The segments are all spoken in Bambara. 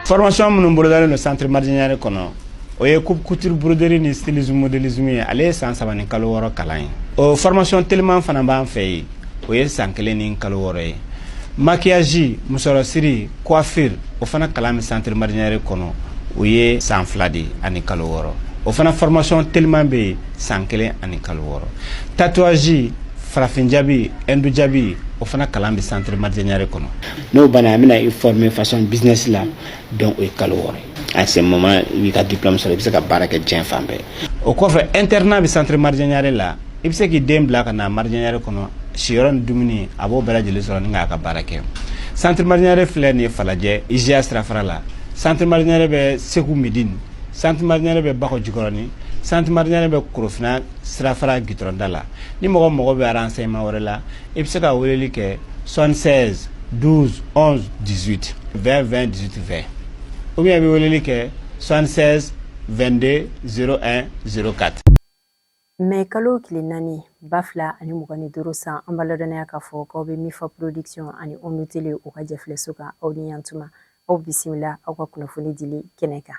Formation minnu bolodalen no centre Mardianière kɔnɔ o ye coupe couture broderie ni stylisme modélisme ye ale ye san 3 ni kalo 6 kalan ye o formation tellement fana b'an fɛ ye o ye san 1 ni kalo 6 ye maquillage musorosiri coiffure o fana kalan mi centre Mardianière kɔnɔ o ye san 2 de ani kalo 6 o fana formation tellement be san 1 ani kalo 6 tatouage farafin jabi endu jabi o fana kalan bi centre Mardianière kɔnɔ n'o bana amina i former façon business la donc o kalo 6 à ce moment i ka diplôme sɔrɔ i bɛ se ka baara kɛ diɲɛ fan bɛɛ o kɔfɛ internat bi centre Mardianière la i bɛ se k'i den bila ka na Mardianière kɔnɔ siyɔrɔ ni dumuni a b'o bɛɛ lajɛlen sɔrɔ ni k'a ka baara kɛ centre Mardianière filɛ nin ye Falajɛ IGA sirafara la centre Mardianière bɛ Segu Médine centre Mardianière bɛ Bakɔ Jikɔrɔni centre Mardianière bɛ Korofina sirafara gitɔrɔnda la ni mɔgɔ bɛ renseignement wɛrɛ la i bɛ se ka weleli kɛ 76 12 11 18 20 20 18 20 ou bien i bɛ weleli kɛ 76 22 01 04. Mais kalo kile nani bafla ani mugani doro san an baladɔnaya k'a fɔ k'aw bɛ Mifa production ani Onu Tele u ka jɛfilɛso kan aw ni yantuma aw bisimila aw ka kunnafoni dili kɛnɛ kan.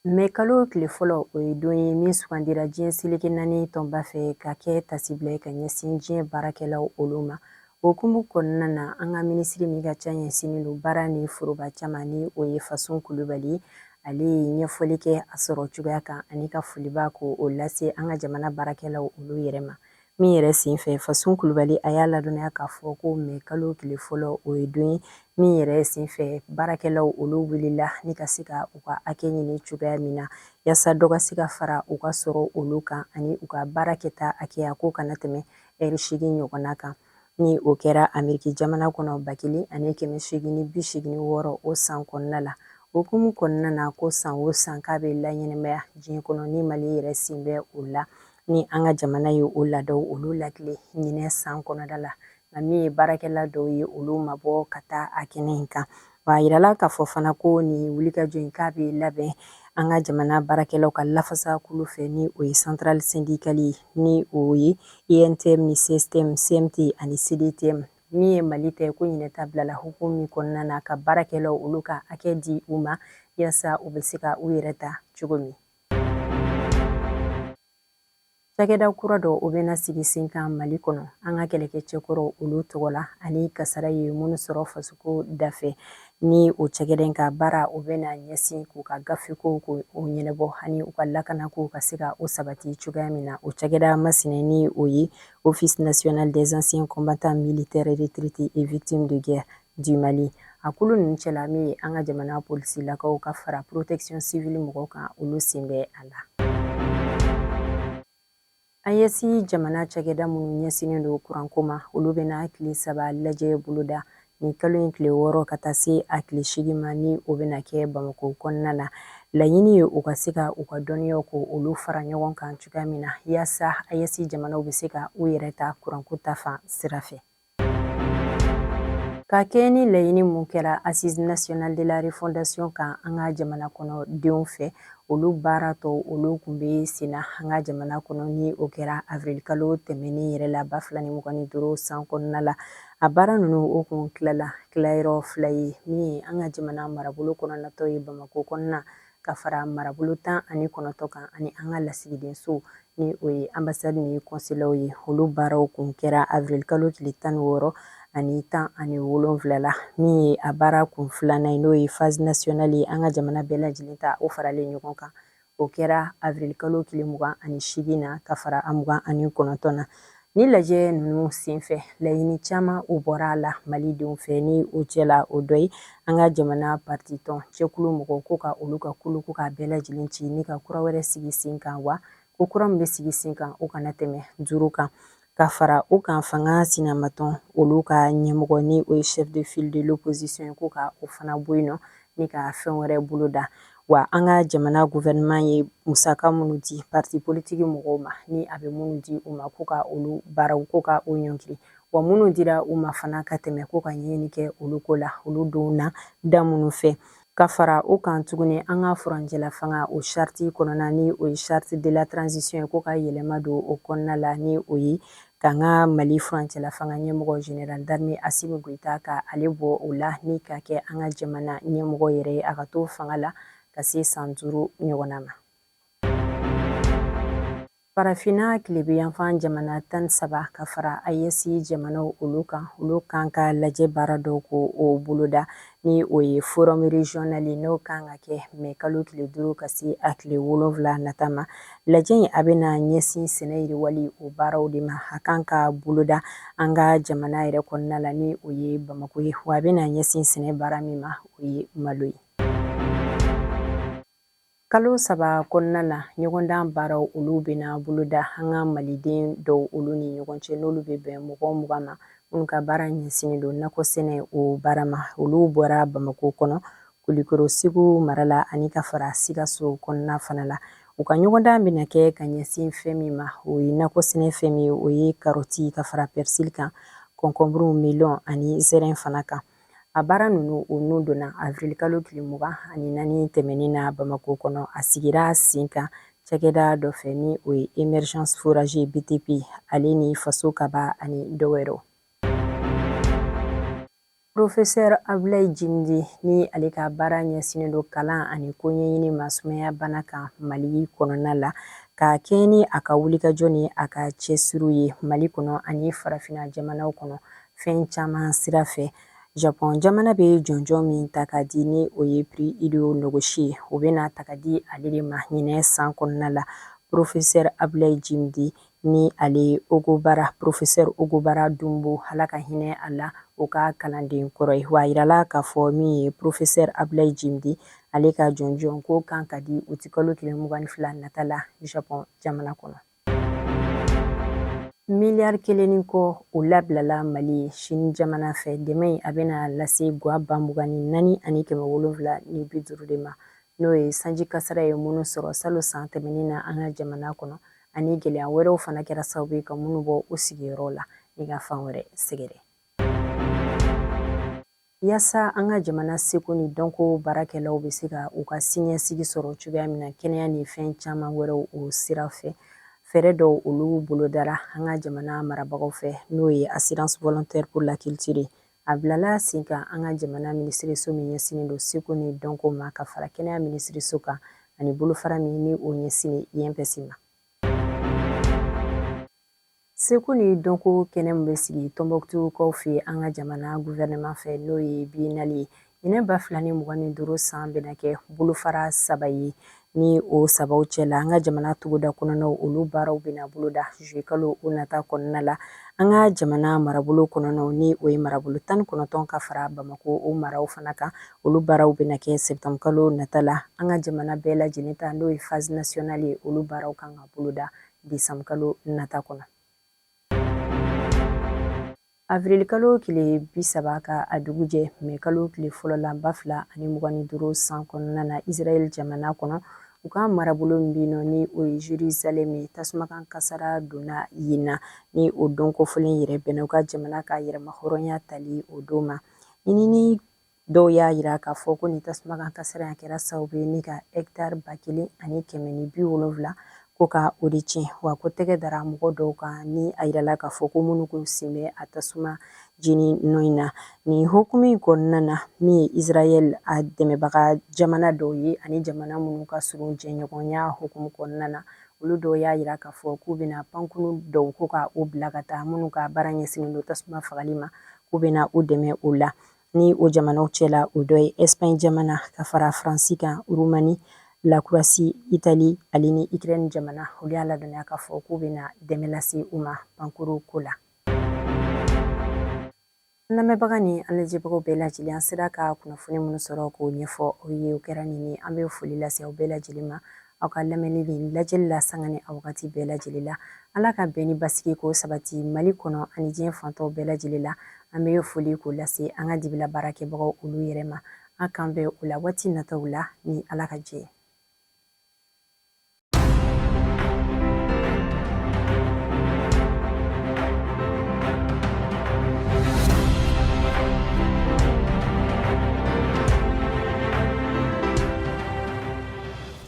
Mais kalo kile fɔlɔ o ye don ye min sugandira diɲɛ seleke naani tɔnba fɛ ka kɛ tasibila ka ɲɛsin diɲɛ baarakɛlaw olu ma. O hukumu kɔnɔna na an ka minisiri min ka ca ɲɛsinnen don baara ni foroba caman ni o ye Fasun Kulubali ale ye ɲɛfɔli kɛ a sɔrɔ cogoya kan ani ka foliba ko o lase an ka jamana baarakɛlaw olu yɛrɛ ma. Min yɛrɛ senfɛ Fasun Kulubali a y'a ladɔnniya k'a fɔ ko mais kalo kile fɔlɔ o ye don ye min yɛrɛ senfɛ baarakɛlaw olu wulila ni ka se ka u ka hakɛ ɲini cogoya min na yaasa dɔ ka se ka fara u ka sɔrɔ olu kan ani u ka baara kɛta hakɛya ko kana tɛmɛ heure 8 ɲɔgɔnna kan. Ni o kɛra Ameriki jamana kɔnɔ 1886 o san kɔnɔna la. Hukumu kɔnɔna na ko san o san k'a bɛ laɲɛnɛmaya diɲɛ kɔnɔ ni Mali yɛrɛ sen bɛ o la ni an ka jamana ye o ladaw olu lakile ɲinɛ san kɔnɔda la nka min ye baarakɛla dɔw ye olu mabɔ ka taa a kɛnɛ in kan. Wa a yirala k'a fɔ fana ko nin wulikajɔ in k'a bɛ labɛn an ka jamana baarakɛlaw ka lafasa kulu fɛ ni o ye centrale syndicale ni o ye INTM ni CSTM CMT ani CDTM min ye Mali tɛ ko ɲinɛ ta bilala hukumu min kɔnɔna na ka baarakɛlaw olu ka hakɛ di u ma yaasa u bɛ se ka u yɛrɛ ta cogo min. Cakɛda kura dɔ o bɛna sigi sen kan Mali kɔnɔ an ka kɛlɛkɛcɛkɔrɔ olu tɔgɔ la ani kasara ye minnu sɔrɔ fasoko dafɛ ni o cakɛda in ka baara o bɛna ɲɛsin k'u ka gafeko k'o ɲɛnabɔ ani u ka lakana ko ka se ka o sabati cogoya min na o cakɛda masinɛ ni o ye Office national des anciens combattants militaires retraités et victimes de guerre du Mali. A kulu ninnu cɛla min ye an ka jamana polisilakaw ka fara protection civile mɔgɔw kan olu sen bɛ a la. An ye si jamana cakɛda minnu ɲɛsinnen don kuranko ma olu bɛna tile 3 lajɛ boloda ni kalo in tile 6 ka taa se a tile 8 ma ni o bɛna kɛ Bamako kɔnɔna na. Laɲini ye u ka se ka u ka dɔnniyaw ko olu fara ɲɔgɔn kan cogoya min na yaasa AES jamanaw bɛ se ka u yɛrɛ ta kuranko ta fan sira fɛ. Ka kɛ ni laɲini mun kɛra Assise nationale de la refondation kan an ka jamana kɔnɔ denw fɛ olu baara tɔw olu kun bɛ senna an ka jamana kɔnɔ ni o kɛra avril kalo tɛmɛnen yɛrɛ la 2025 san kɔnɔna la. A baara ninnu o kun tilala tilayɔrɔ 2 ye min ye an ka jamana marabolo kɔnɔnatɔ ye Bamako kɔnɔna ka fara marabolo 19 kan ani an ka lasigidenso ni o ye ambassade ni konsulaw ye olu baaraw kun kɛra avril kalo tile 16 ani 17 la min ye a baara kun 2nan ye n'o ye phase nationale ye an ka jamana bɛɛ lajɛlen ta o faralen ɲɔgɔn kan o kɛra avril kalo tile 28 na ka fara a 29 na. Ni lajɛ ninnu senfɛ laɲini caman o bɔra a la Malidenw fɛ ni o cɛla o dɔ ye an ka jamana parti tɔn cɛkulu mɔgɔw ko ka olu ka kulu ko k'a bɛɛ lajɛlen ci ni ka kura wɛrɛ sigi sen kan wa ko kura min bɛ sigi sen kan o kana tɛmɛ 5 kan ka fara o kan fanga sinamatɔn olu ka ɲɛmɔgɔ ni o ye chef de file de l'opposition ko ka o fana bɔ yen nɔ ni ka fɛn wɛrɛ boloda wa an ka jamana gouvernement ye musaka minnu di parti politique mɔgɔw ma ni a bɛ minnu di u ma ko ka olu baaraw ko ka o ɲɔngiri wa minnu dira u ma fana ka tɛmɛ ko ka ɲɛɲini kɛ olu ko la olu don na da minnu fɛ ka fara o kan tuguni an ka furanjɛla fanga o charte kɔnɔna ni o ye charte de la transition ko ka yɛlɛma don o kɔnɔna la ni o ye k'an ka Mali furancɛla fanga ɲɛmɔgɔ Général d'armée Assimi Goïta ka ale bɔ o la ni ka kɛ an ka jamana ɲɛmɔgɔ yɛrɛ ye a ka to fanga la ka se san 5 ɲɔgɔnna ma. Farafinna tilebiyanfan jamana 13 ka fara IES jamanaw olu kan ka lajɛ baara dɔw ko o boloda ni o ye forum régional n'o kan ka kɛ mai kalo tile 5 ka se a tile 7 nata ma. Lajɛ in a bɛna ɲɛsin sɛnɛ yiriwali o baaraw de ma. A kan ka boloda an ka jamana yɛrɛ kɔnɔna la ni o ye Bamako ye, wa a bɛna ɲɛsin sɛnɛ baara min ma o ye malo ye. Kalo 3 kɔnɔna la ɲɔgɔndan baaraw olu bɛna boloda an ka maliden dɔw olu ni ɲɔgɔn cɛ n'olu bɛ bɛn mɔgɔ 20 ma minnu ka baara ɲɛsinnen don nakɔ sɛnɛ o baara ma. Olu bɔra Bamako kɔnɔ, Kulikoro Segu mara la ani ka fara Sikaso kɔnɔna fana la. U ka ɲɔgɔndan bɛna kɛ ka ɲɛsin fɛn min ma o ye nakɔ sɛnɛ fɛn min ye o ye karɔti ka fara persil kan, kɔnkɔnburu, melon ani zɛrɛn fana kan. A baara ninnu o n'u donna avril kalo tile 24 tɛmɛnen na Bamako kɔnɔ. A sigira sen kan cakɛda dɔ fɛ ni o ye Émergence Fourager BTP ale ni faso kaba ani dɔ wɛrɛw. Professeur Ablaye Jimdi ni ale ka baara ɲɛsinnen don kalan ani koɲɛɲini ma sumaya bana kan Mali kɔnɔna la ka kɛɲɛ ni a ka wulikajɔ ni a ka cɛsiriw ye Mali kɔnɔ ani farafinna jamanaw kɔnɔ fɛn caman sira fɛ. Japon jamana bɛ jɔnjɔn min ta ka di ni o ye prix Ido Nogoshi ye o bɛna ta ka di ale de ma ɲinɛ san kɔnɔna la. Professeur Ablaye Jimdi ni ale Professeur Ogobara Dumbo Ala ka hinɛ a la o ka kalanden kɔrɔ ye, wa a yirala k'a fɔ min ye Professeur Ablaye Jimdi ale ka jɔnjɔn ko kan ka di o ti kalo tile 22 nata la Japon jamana kɔnɔ. Miliyari 1 kɔ o labilala Mali ye Chine jamana fɛ. Dɛmɛ in a bɛna lase guwa 24 ani 750 de ma n'o ye sanji kasara ye minnu sɔrɔ salon san tɛmɛnen na an ka jamana kɔnɔ ani gɛlɛya wɛrɛw fana kɛra sababu ye ka minnu bɔ u sigiyɔrɔ la ni ka fan wɛrɛ sɛgɛrɛ. Yaasa an ka jamana seko ni dɔnko baarakɛlaw bɛ se ka u ka siniɲɛsigi sɔrɔ cogoya min na kɛnɛya ni fɛn caman wɛrɛw o sira fɛ, fɛɛrɛ dɔw olu bolodara an ka jamana marabagaw fɛ n'o ye Assurance Volontaire pour la Culture. A bilala sen kan an ka jamana minisiriso min ɲɛsinnen don seko ni dɔnko ma ka fara kɛnɛya minisiriso kan ani bolofara min ni o ɲɛsinnen INPS ma. Seko ni dɔnko kɛnɛ min bɛ sigi Tombouctou kaw fɛ an ka jamana gouvernement fɛ n'o ye biennale ye. Ɲinɛ 2025 san bɛna kɛ bolofara 3 ye ni o 3 cɛla an ka jamana togoda kɔnɔnaw olu baaraw bɛna boloda juillet kalo o nata kɔnɔna la. An ka jamana marabolo kɔnɔnaw ni o ye marabolo 19 ka fara Bamako o maraw fana kan olu baaraw bɛna kɛ septembre kalo nata la. An ka jamana bɛɛ lajɛlen ta n'o ye phase nationale ye olu baaraw kan ka boloda décembre kalo nata kɔnɔ. Avril kalo tile 30 ka a dugu jɛ mai kalo tile fɔlɔ la 2025 san kɔnɔna na Israel jamana kɔnɔ u ka marabolo min bɛ nɔ ni o ye Jérusalem ye. Tasumakan kasara donna yen na ni o don kɔfɔlen yɛrɛ bɛnna u ka jamana ka yɛrɛma hɔrɔnya tali o don ma. Ɲinini dɔw y'a yira k'a fɔ ko ni tasumakan kasara kɛra sababu ye ni ka hectare 1,170 ko ka o de tiɲɛ wa ko tɛgɛ dara mɔgɔ dɔw kan ni a yirala k'a fɔ ko minnu kun sen bɛ a tasuma jeni nɔ in na. Nin hukumu in kɔnɔna na min ye Israel a dɛmɛbaga jamana dɔw ye ani jamana minnu ka surun jɛɲɔgɔnya hukumu kɔnɔna na olu dɔw y'a yira k'a fɔ k'u bɛna pankuru dɔw ko ka o bila ka taa minnu ka baara ɲɛsinnen don tasuma fagali ma k'u bɛna u dɛmɛ o la. Ni o jamanaw cɛla o dɔ ye Espagne jamana ka fara Faransi kan, Roumanie, la Croatie, Italie ale ni Ukraine jamana olu y'a ladɔnniya k'a fɔ k'u bɛna dɛmɛ lase u ma pankuru ko la. Lamɛnbaga ni an lajɛbagaw bɛɛ lajɛlen an sera ka kunnafoni minnu sɔrɔ k'o ɲɛfɔ aw ye o kɛra nin ye an bɛ foli lase aw bɛɛ lajɛlen ma aw ka lamɛnni ni lajɛli la sanga ni a wagati bɛɛ lajɛlen la. Ala ka bɛn ni basigi k'o sabati Mali kɔnɔ ani diɲɛ fantanw bɛɛ lajɛlen la. An bɛ foli k'o lase an ka dibila baarakɛbagaw olu yɛrɛ ma. An k'an bɛn o la waati nataw la ni Ala ka jɛ ye.